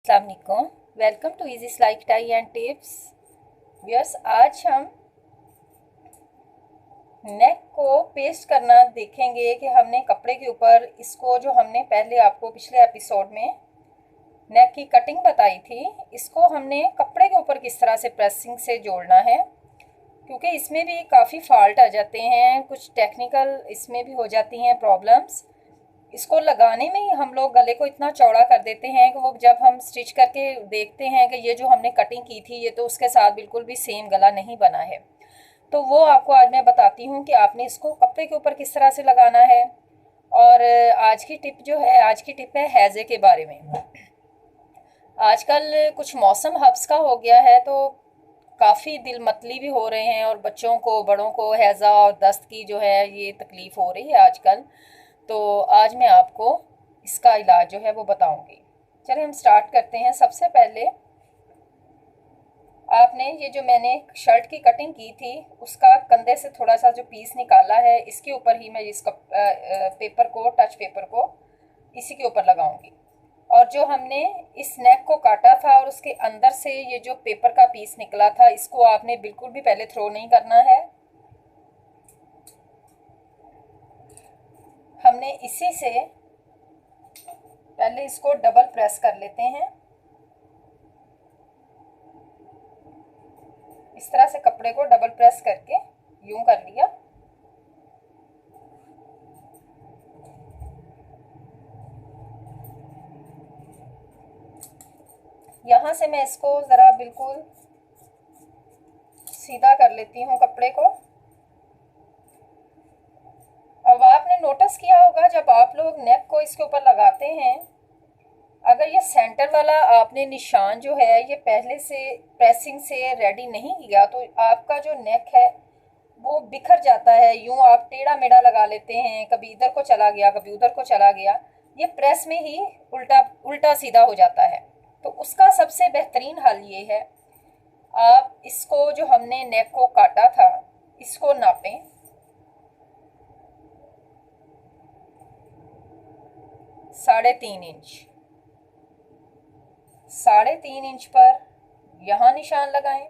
अस्सलाम वालेकुम। Welcome to easy slick tie and tips. Viewers, आज हम नेक को पेस्ट करना देखेंगे कि हमने कपड़े के ऊपर इसको, जो हमने पहले आपको पिछले एपिसोड में नेक की कटिंग बताई थी, इसको हमने कपड़े के ऊपर किस तरह से प्रेसिंग से जोड़ना है, क्योंकि इसमें भी काफ़ी फॉल्ट आ जाते हैं, कुछ टेक्निकल इसमें भी हो जाती हैं प्रॉब्लम्स। इसको लगाने में ही हम लोग गले को इतना चौड़ा कर देते हैं कि वो जब हम स्टिच करके देखते हैं कि ये जो हमने कटिंग की थी ये तो उसके साथ बिल्कुल भी सेम गला नहीं बना है। तो वो आपको आज मैं बताती हूँ कि आपने इसको कपड़े के ऊपर किस तरह से लगाना है। और आज की टिप है हैज़े के बारे में। आजकल कुछ मौसम हब्स का हो गया है, तो काफ़ी दिल मतली भी हो रहे हैं और बच्चों को, बड़ों को हैज़ा और दस्त की जो है ये तकलीफ़ हो रही है आजकल। तो आज मैं आपको इसका इलाज जो है वो बताऊंगी। चलिए हम स्टार्ट करते हैं। सबसे पहले आपने ये जो मैंने शर्ट की कटिंग की थी उसका कंधे से थोड़ा सा जो पीस निकाला है, इसके ऊपर ही मैं इसका पेपर को, टच पेपर को इसी के ऊपर लगाऊंगी। और जो हमने इस नेक को काटा था और उसके अंदर से ये जो पेपर का पीस निकला था, इसको आपने बिल्कुल भी पहले थ्रो नहीं करना है। हमने इसी से पहले इसको डबल प्रेस कर लेते हैं। इस तरह से कपड़े को डबल प्रेस करके यूं कर लिया। यहां से मैं इसको ज़रा बिल्कुल सीधा कर लेती हूँ कपड़े को। अब आपने नोटिस किया होगा जब आप लोग नेक को इसके ऊपर लगाते हैं, अगर ये सेंटर वाला आपने निशान जो है ये पहले से प्रेसिंग से रेडी नहीं किया तो आपका जो नेक है वो बिखर जाता है। यूं आप टेढ़ा मेढ़ा लगा लेते हैं, कभी इधर को चला गया, कभी उधर को चला गया, ये प्रेस में ही उल्टा उल्टा सीधा हो जाता है। तो उसका सबसे बेहतरीन हल ये है, आप इसको, जो हमने नेक को काटा था, इसको नापें। 3.5 इंच, 3.5 इंच पर यहाँ निशान लगाएं।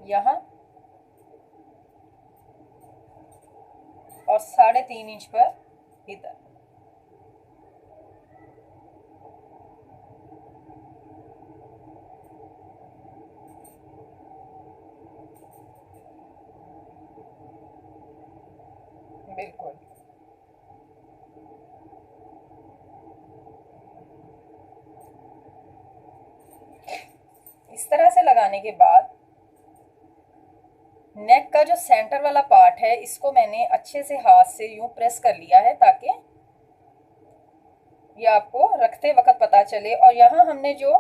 यहाँ और 3.5 इंच पर इधर। बिल्कुल इस तरह से लगाने के बाद नेक का जो सेंटर वाला पार्ट है इसको मैंने अच्छे से हाथ से यूं प्रेस कर लिया है ताकि ये आपको रखते वक्त पता चले। और यहाँ हमने जो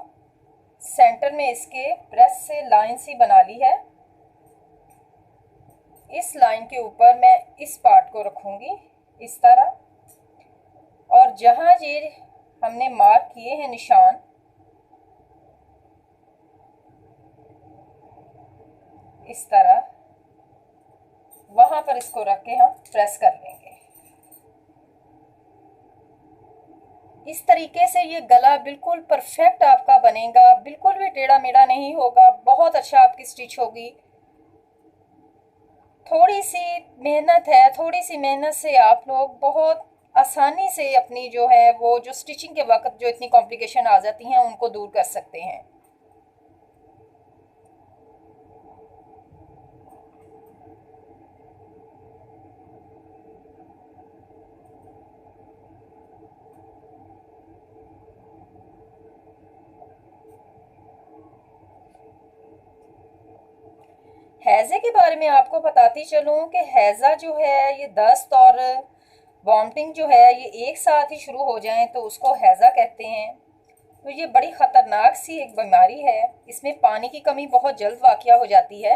सेंटर में इसके प्रेस से लाइन सी बना ली है, इस लाइन के ऊपर मैं इस पार्ट को रखूंगी इस तरह। और जहाँ ये हमने मार्क किए हैं निशान, इस तरह वहां पर इसको रख के हम प्रेस कर लेंगे। इस तरीके से ये गला बिल्कुल परफेक्ट आपका बनेगा, बिल्कुल भी टेढ़ा मेढ़ा नहीं होगा, बहुत अच्छा आपकी स्टिच होगी। थोड़ी सी मेहनत है, थोड़ी सी मेहनत से आप लोग बहुत आसानी से अपनी जो है वो जो स्टिचिंग के वक्त जो इतनी कॉम्प्लिकेशन आ जाती हैं उनको दूर कर सकते हैं। हैज़े के बारे में आपको बताती चलूँ कि हैज़ा जो है ये दस्त और वॉमिटिंग जो है ये एक साथ ही शुरू हो जाएं तो उसको हैज़ा कहते हैं। तो ये बड़ी ख़तरनाक सी एक बीमारी है, इसमें पानी की कमी बहुत जल्द वाक़या हो जाती है।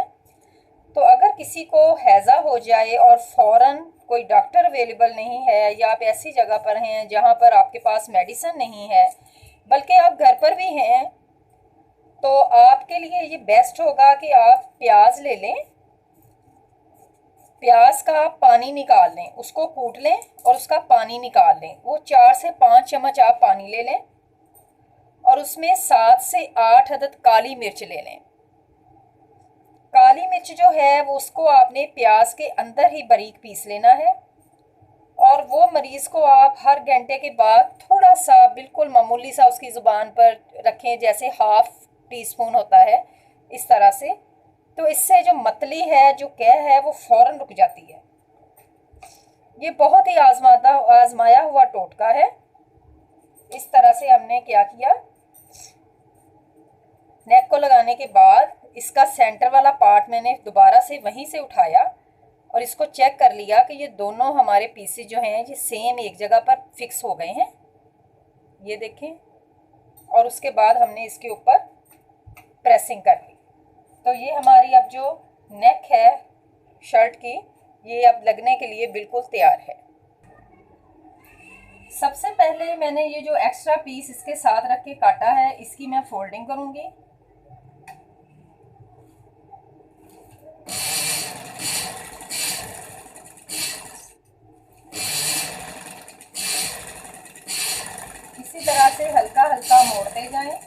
तो अगर किसी को हैज़ा हो जाए और फ़ौरन कोई डॉक्टर अवेलेबल नहीं है, या आप ऐसी जगह पर हैं जहाँ पर आपके पास मेडिसिन नहीं है, बल्कि आप घर पर भी हैं, तो आपके लिए ये बेस्ट होगा कि आप प्याज ले लें। प्याज का पानी निकाल लें, उसको कूट लें और उसका पानी निकाल लें। वो 4 से 5 चम्मच आप पानी ले लें और उसमें 7 से 8 अदद काली मिर्च ले लें। काली मिर्च जो है वो उसको आपने प्याज के अंदर ही बारीक पीस लेना है और वो मरीज़ को आप हर घंटे के बाद थोड़ा सा बिल्कुल मामूली सा उसकी ज़ुबान पर रखें, जैसे हाफ टी स्पून होता है, इस तरह से। तो इससे जो मतली है, जो कह है, वो फ़ौरन रुक जाती है। ये बहुत ही आजमाया हुआ टोटका है। इस तरह से हमने क्या किया, नेक को लगाने के बाद इसका सेंटर वाला पार्ट मैंने दोबारा से वहीं से उठाया और इसको चेक कर लिया कि ये दोनों हमारे पीसेस जो हैं ये सेम एक जगह पर फिक्स हो गए हैं, ये देखें। और उसके बाद हमने इसके ऊपर प्रेसिंग कर ली। तो ये हमारी अब जो नेक है शर्ट की, ये अब लगने के लिए बिल्कुल तैयार है। सबसे पहले मैंने ये जो एक्स्ट्रा पीस इसके साथ रख के काटा है, इसकी मैं फोल्डिंग करूँगी। इसी तरह से हल्का हल्का मोड़ते जाएं।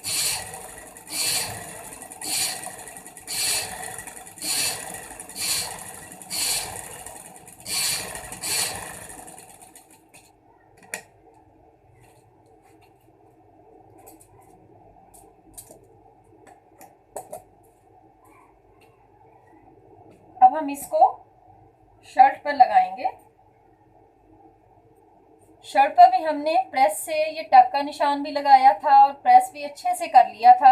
अब हम इसको शर्ट पर लगाएंगे। शर्ट पर भी हमने प्रेस से ये टक का निशान भी लगाया था और प्रेस भी अच्छे से कर लिया था।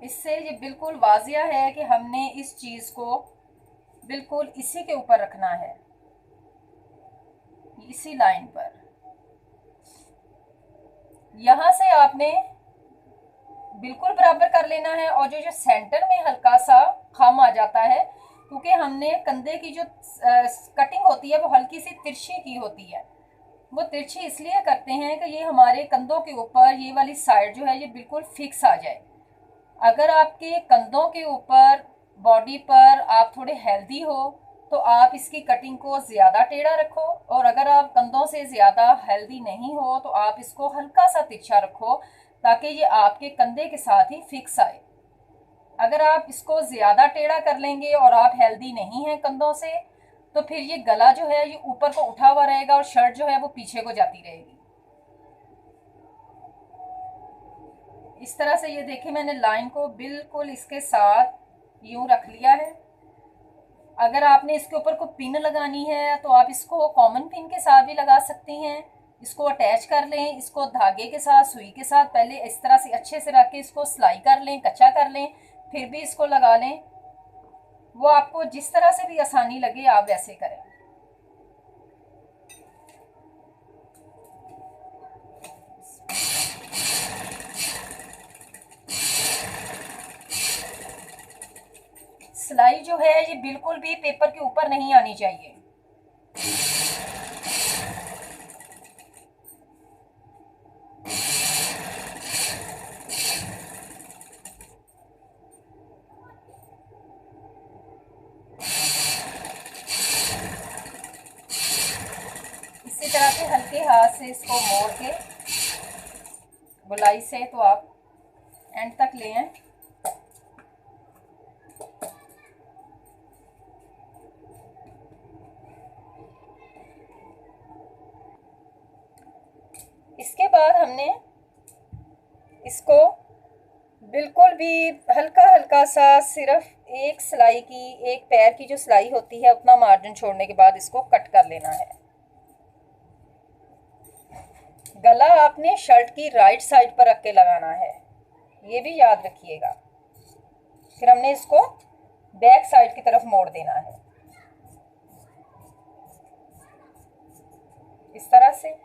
इससे ये बिल्कुल वाजिया है कि हमने इस चीज़ को बिल्कुल इसी के ऊपर रखना है, इसी लाइन पर। यहाँ से आपने बिल्कुल बराबर कर लेना है और जो सेंटर में हल्का सा खम आ जाता है, क्योंकि हमने कंधे की जो कटिंग होती है वो हल्की सी तिरछी की होती है। वो तिरछी इसलिए करते हैं कि ये हमारे कंधों के ऊपर ये वाली साइड जो है ये बिल्कुल फिक्स आ जाए। अगर आपके कंधों के ऊपर बॉडी पर आप थोड़े हेल्दी हो तो आप इसकी कटिंग को ज़्यादा टेढ़ा रखो, और अगर आप कंधों से ज़्यादा हेल्दी नहीं हो तो आप इसको हल्का सा तिरछा रखो, ताकि ये आपके कंधे के साथ ही फिक्स आए। अगर आप इसको ज़्यादा टेढ़ा कर लेंगे और आप हेल्दी नहीं हैं कंधों से, तो फिर ये गला जो है ये यूं को उठा हुआ रहेगा और शर्ट जो है वो पीछे को जाती रहेगी। इस तरह से ये देखिए मैंने लाइन को बिल्कुल इसके साथ यूं रख लिया है। अगर आपने इसके ऊपर कोई पिन लगानी है तो आप इसको कॉमन पिन के साथ भी लगा सकती हैं। इसको अटैच कर लें, इसको धागे के साथ, सुई के साथ पहले इस तरह से अच्छे से रख के इसको सिलाई कर लें, कच्चा कर लें, फिर भी इसको लगा लें। वो आपको जिस तरह से भी आसानी लगे आप वैसे करें। सिलाई जो है ये बिल्कुल भी पेपर के ऊपर नहीं आनी चाहिए। इसी तरह से हल्के हाथ से इसको मोड़ के गोलाई से तो आप एंड तक ले आए। इसके बाद हमने इसको बिल्कुल भी हल्का हल्का सा सिर्फ एक सिलाई की, एक पैर की जो सिलाई होती है उतना मार्जिन छोड़ने के बाद इसको कट कर लेना है। गला आपने शर्ट की राइट साइड पर रख के लगाना है, ये भी याद रखिएगा। फिर हमने इसको बैक साइड की तरफ मोड़ देना है इस तरह से।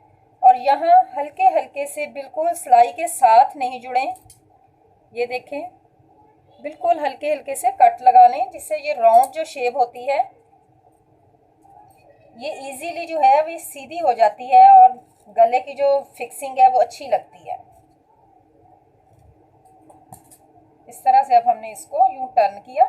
और यहाँ हल्के हल्के से बिल्कुल सिलाई के साथ नहीं जुड़ें, ये देखें, बिल्कुल हल्के हल्के से कट लगा लें, जिससे ये राउंड जो शेप होती है ये इजीली जो है वो सीधी हो जाती है और गले की जो फिक्सिंग है वो अच्छी लगती है। इस तरह से अब हमने इसको यूं टर्न किया।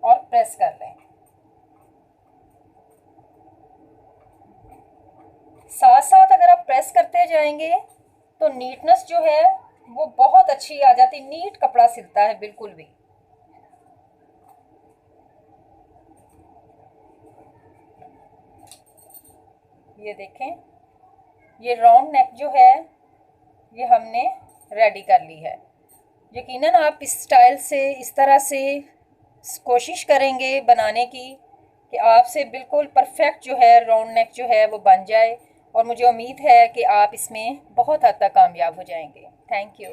और प्रेस कर लें। साथ साथ अगर आप प्रेस करते जाएंगे तो नीटनेस जो है वो बहुत अच्छी आ जाती, नीट कपड़ा सिलता है बिल्कुल भी। ये देखें, ये राउंड नेक जो है ये हमने रेडी कर ली है। यकीनन आप इस स्टाइल से, इस तरह से कोशिश करेंगे बनाने की कि आपसे बिल्कुल परफेक्ट जो है राउंड नेक जो है वो बन जाए, और मुझे उम्मीद है कि आप इसमें बहुत हद तक कामयाब हो जाएंगे। Thank you.